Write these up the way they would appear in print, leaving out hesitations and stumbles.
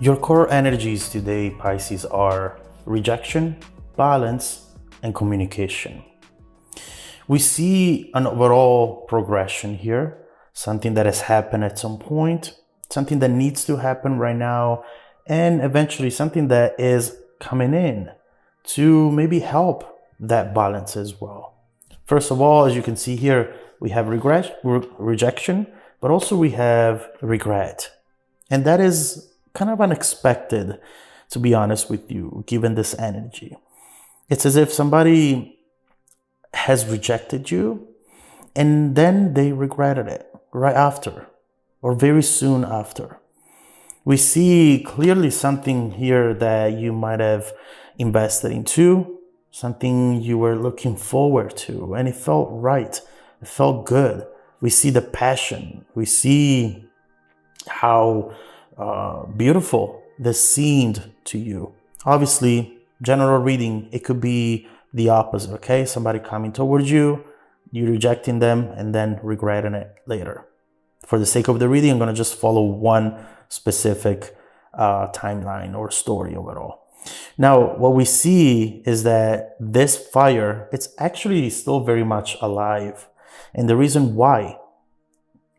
Your core energies today, Pisces, are rejection, balance, and communication. We see an overall progression here, something that has happened at some point, something that needs to happen right now, and eventually something that is coming in to maybe help that balance as well. First of all, as you can see here, we have rejection, but also we have regret. And that is kind of unexpected, to be honest with you, given this energy. It's as if somebody has rejected you and then they regretted it right after or very soon after. We see clearly something here that you might have invested into, something you were looking forward to, and it felt right. It felt good. We see the passion. We see how beautiful this seemed to you. Obviously, general reading, it could be the opposite, okay? Somebody coming towards you, you rejecting them, and then regretting it later. For the sake of the reading, I'm going to just follow one specific timeline or story overall. Now, what we see is that this fire, it's actually still very much alive. And the reason why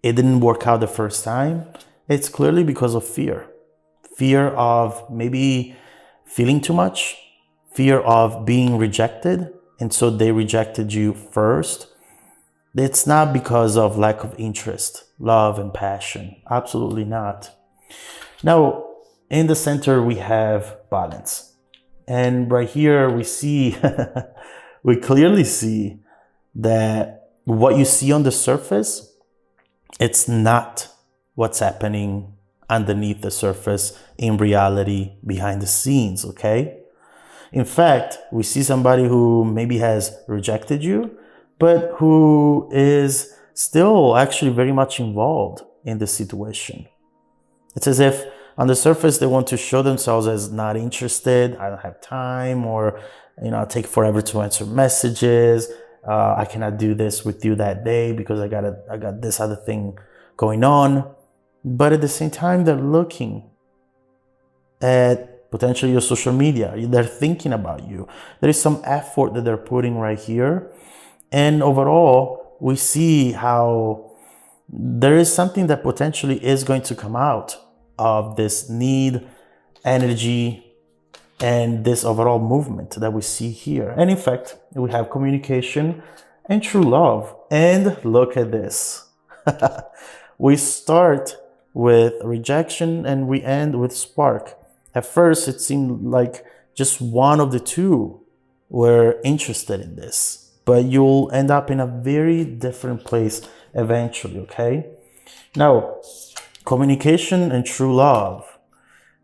it didn't work out the first time, it's clearly because of fear. Fear of maybe feeling too much, fear of being rejected, and so they rejected you first. It's not because of lack of interest, love, and passion. Absolutely not. Now, in the center, we have balance. And right here, we see, we clearly see that what you see on the surface, it's not what's happening underneath the surface in reality behind the scenes, okay? In fact, we see somebody who maybe has rejected you, but who is still actually very much involved in the situation. It's as if on the surface, they want to show themselves as not interested, I don't have time, or, I take forever to answer messages. I cannot do this with you that day because I got this other thing going on. But at the same time, they're looking at potentially your social media. They're thinking about you. There is some effort that they're putting right here. And overall, we see how there is something that potentially is going to come out of this need, energy, and this overall movement that we see here. And in fact, we have communication and true love. And look at this. We start with rejection and we end with spark. At first, it seemed like just one of the two were interested in this, but you'll end up in a very different place eventually, okay? Now, communication and true love.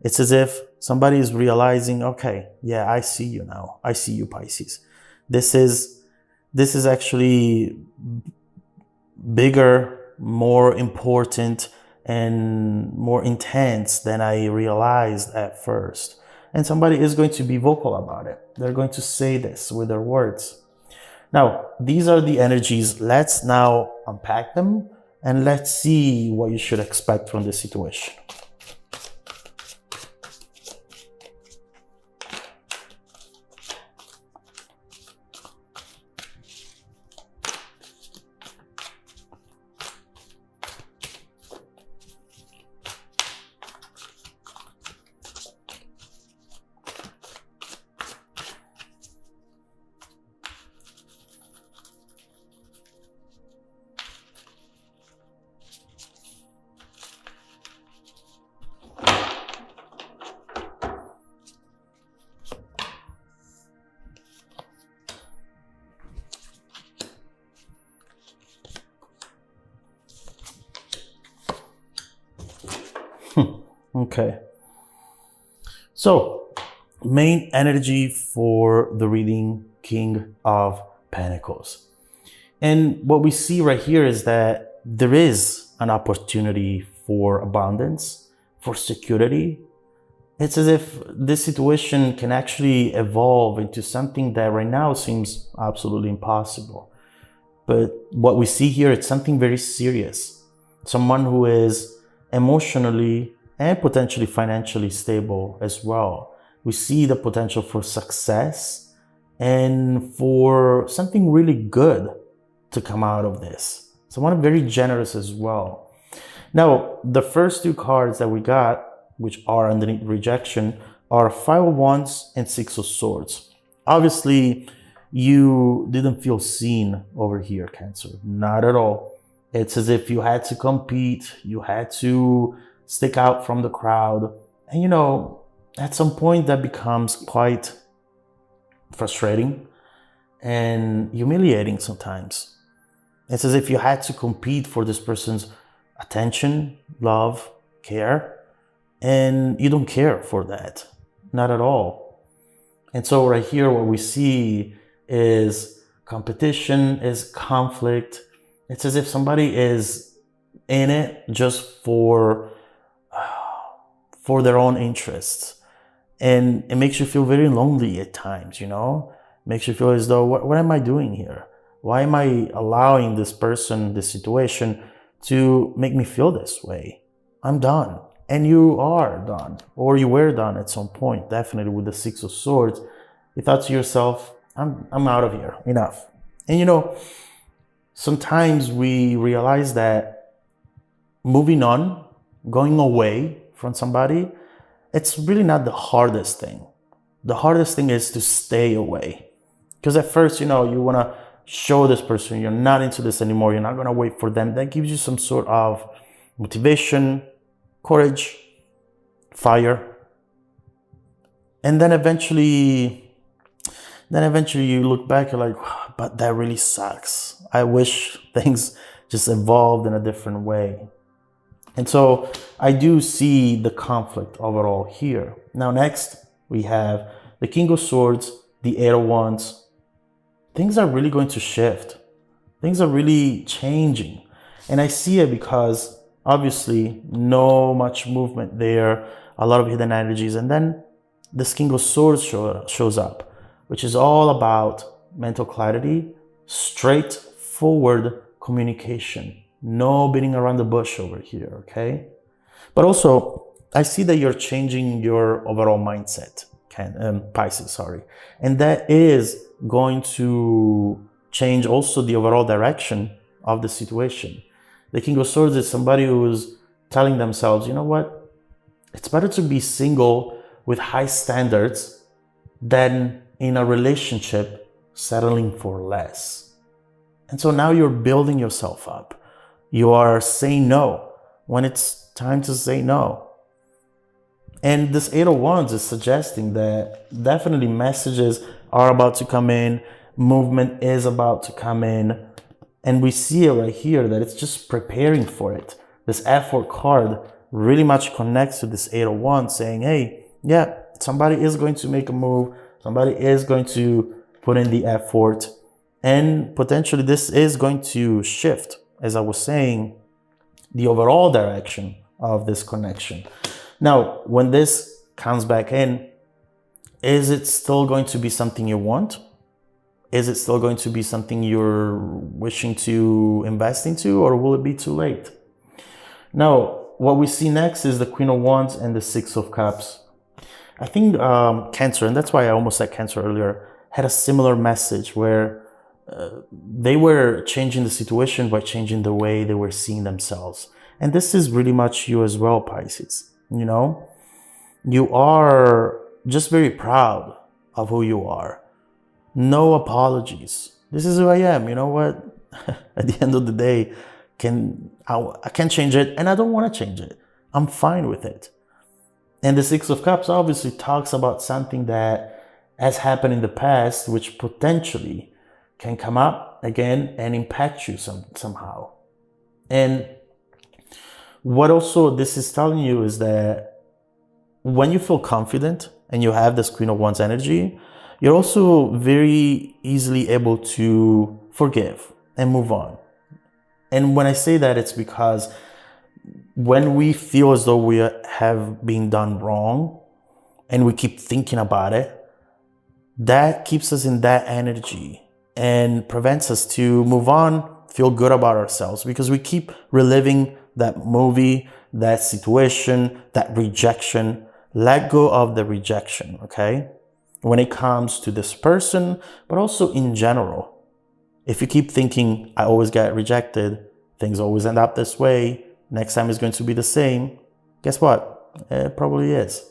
It's as if somebody is realizing, okay, yeah, I see you now. I see you, Pisces. This is actually bigger, more important, and more intense than I realized at first. And somebody is going to be vocal about it. They're going to say this with their words. Now, these are the energies. Let's now unpack them and let's see what you should expect from this situation. Okay. So, main energy for the reading, King of Pentacles. And what we see right here is that there is an opportunity for abundance, for security. It's as if this situation can actually evolve into something that right now seems absolutely impossible. But what we see here, it's something very serious. Someone who is emotionally and potentially financially stable as well. We see the potential for success and for something really good to come out of this. Someone very generous as well. Now, the first two cards that we got, which are underneath rejection, are Five of Wands and Six of Swords. Obviously, you didn't feel seen over here, Cancer. Not at all. It's as if you had to compete, you had to stick out from the crowd. And you know, at some point that becomes quite frustrating and humiliating sometimes. It's as if you had to compete for this person's attention, love, care, and you don't care for that. Not at all. And so right here, what we see is competition, is conflict. It's as if somebody is in it just for their own interests. And it makes you feel very lonely at times, you know? Makes you feel as though, what am I doing here? Why am I allowing this person, this situation to make me feel this way? I'm done. And you are done, or you were done at some point, definitely with the Six of Swords. You thought to yourself, I'm out of here, enough. And you know, sometimes we realize that moving on, going away from somebody, it's really not the hardest thing. The hardest thing is to stay away. Because at first, you know, you want to show this person you're not into this anymore. You're not going to wait for them. That gives you some sort of motivation, courage, fire. And then eventually you look back, you're like, but that really sucks. I wish things just evolved in a different way. And so I do see the conflict overall here. Now next, we have the King of Swords, the Eight of Wands. Things are really going to shift. Things are really changing. And I see it because obviously no much movement there, a lot of hidden energies. And then this King of Swords shows up, which is all about mental clarity, straightforward communication. No beating around the bush over here, okay? But also, I see that you're changing your overall mindset, Pisces, sorry. And that is going to change also the overall direction of the situation. The King of Swords is somebody who's telling themselves, you know what? It's better to be single with high standards than in a relationship settling for less. And so now you're building yourself up. You are saying no when it's time to say no. And this Eight of Wands is suggesting that definitely messages are about to come in, movement is about to come in, and we see it right here that it's just preparing for it. This effort card really much connects to this Eight of Wands saying, hey, yeah, somebody is going to make a move, somebody is going to put in the effort, and potentially this is going to shift, as I was saying, the overall direction of this connection. Now, when this comes back in, is it still going to be something you want? Is it still going to be something you're wishing to invest into, or will it be too late? Now, what we see next is the Queen of Wands and the Six of Cups. I think Cancer, and that's why I almost said Cancer earlier, had a similar message where they were changing the situation by changing the way they were seeing themselves. And this is really much you as well, Pisces. You know, you are just very proud of who you are. No apologies. This is who I am. You know what? At the end of the day, I can't change it, and I don't want to change it. I'm fine with it. And the Six of Cups obviously talks about something that has happened in the past, which potentially can come up again and impact you somehow. And what also this is telling you is that when you feel confident and you have this Queen of Wands energy, you're also very easily able to forgive and move on. And when I say that, it's because when we feel as though we have been done wrong and we keep thinking about it, that keeps us in that energy and prevents us to move on, feel good about ourselves, because we keep reliving that movie, that situation, that rejection. Let go of the rejection, okay? When it comes to this person, but also in general. If you keep thinking, I always get rejected, things always end up this way, next time is going to be the same, guess what? It probably is.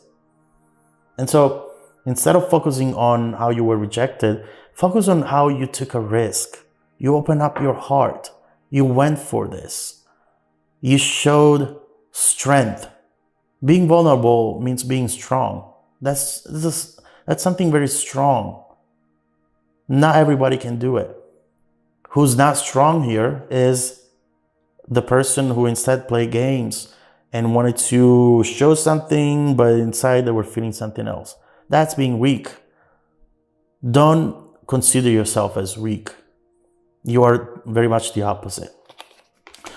And so instead of focusing on how you were rejected, focus on how you took a risk. You opened up your heart. You went for this. You showed strength. Being vulnerable means being strong. That's something very strong. Not everybody can do it. Who's not strong here is the person who instead played games and wanted to show something, but inside they were feeling something else. That's being weak. Don't consider yourself as weak. You are very much the opposite.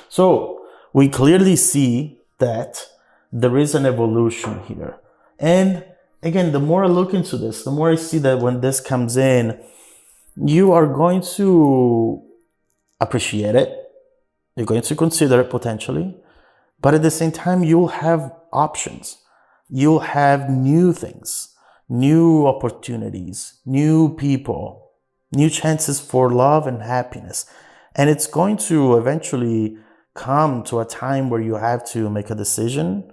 So we clearly see that there is an evolution here. And again, the more I look into this, the more I see that when this comes in, you are going to appreciate it. You're going to consider it potentially. But at the same time, you'll have options. You'll have new things, new opportunities, new people, new chances for love and happiness. And it's going to eventually come to a time where you have to make a decision.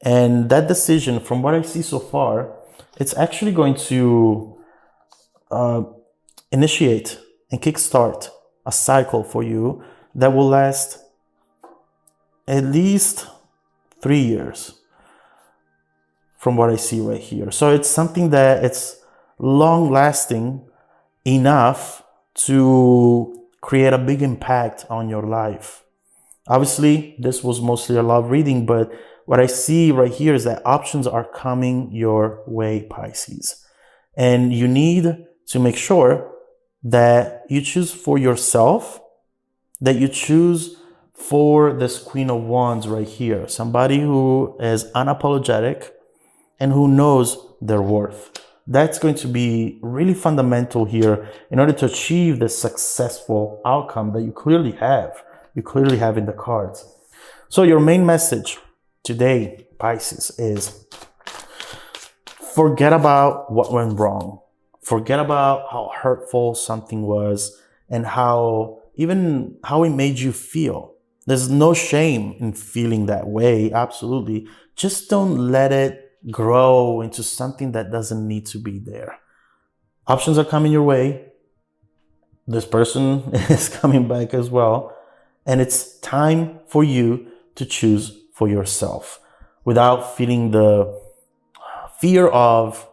And that decision, from what I see so far, it's actually going to initiate and kickstart a cycle for you that will last at least 3 years, from what I see right here. So it's something that it's long lasting enough to create a big impact on your life. Obviously, this was mostly a love reading, but what I see right here is that options are coming your way, Pisces. And you need to make sure that you choose for yourself, that you choose for this Queen of Wands right here. Somebody who is unapologetic and who knows their worth. That's going to be really fundamental here in order to achieve the successful outcome that you clearly have. You clearly have in the cards. So your main message today, Pisces, is forget about what went wrong. Forget about how hurtful something was and how it made you feel. There's no shame in feeling that way, absolutely. Just don't let it grow into something that doesn't need to be there. Options are coming your way. This person is coming back as well. And it's time for you to choose for yourself without feeling the fear of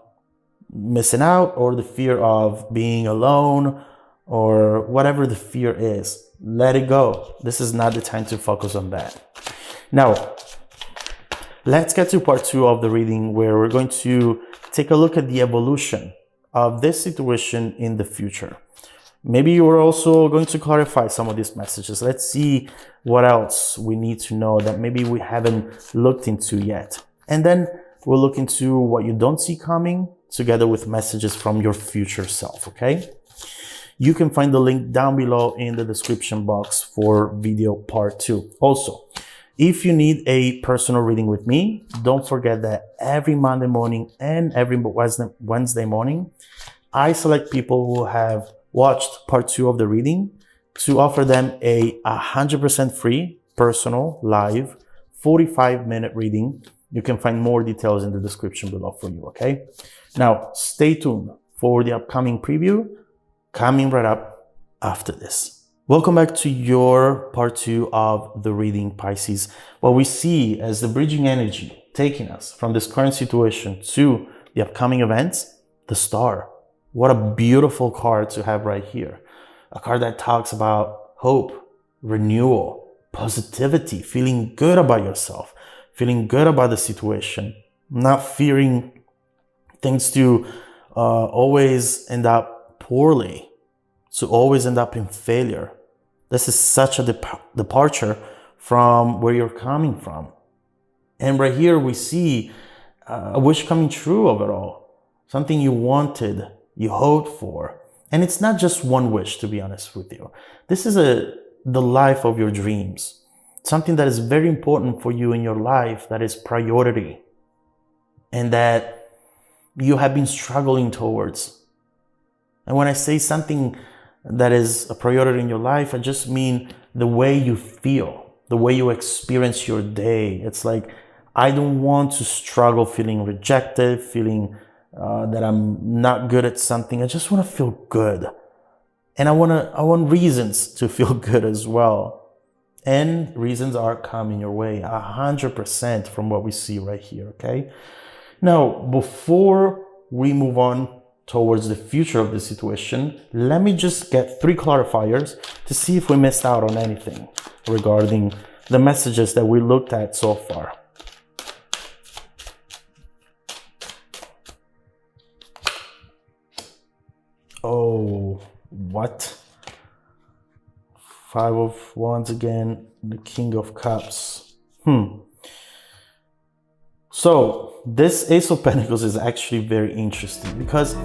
missing out or the fear of being alone or whatever the fear is. Let it go. This is not the time to focus on that. Now, let's get to part 2 of the reading, where we're going to take a look at the evolution of this situation in the future. Maybe you're also going to clarify some of these messages. Let's see what else we need to know that maybe we haven't looked into yet. And then we'll look into what you don't see coming, together with messages from your future self, okay? You can find the link down below in the description box for video part 2. Also, if you need a personal reading with me, don't forget that every Monday morning and every Wednesday morning, I select people who have watched part 2 of the reading to offer them a 100% free, personal, live, 45-minute reading. You can find more details in the description below for you, okay? Now, stay tuned for the upcoming preview coming right up after this. Welcome back to your part 2 of the reading, Pisces. What we see as the bridging energy taking us from this current situation to the upcoming events, the Star. What a beautiful card to have right here. A card that talks about hope, renewal, positivity, feeling good about yourself, feeling good about the situation, not fearing things to always end up poorly, to always end up in failure. This is such a departure from where you're coming from. And right here we see a wish coming true of it all. Something you wanted, you hoped for. And it's not just one wish, to be honest with you. This is the life of your dreams. something that is very important for you in your life, that is priority, and that you have been struggling towards. And when I say something that is a priority in your life, I just mean the way you feel, the way you experience your day. It's like, I don't want to struggle feeling rejected, feeling that I'm not good at something. I just want to feel good. And I want reasons to feel good as well. And reasons are coming your way 100% from what we see right here, okay? Now, before we move on towards the future of the situation, let me just get 3 clarifiers to see if we missed out on anything regarding the messages that we looked at so far. Oh, what? 5 of Wands again, the King of Cups. So this Ace of Pentacles is actually very interesting because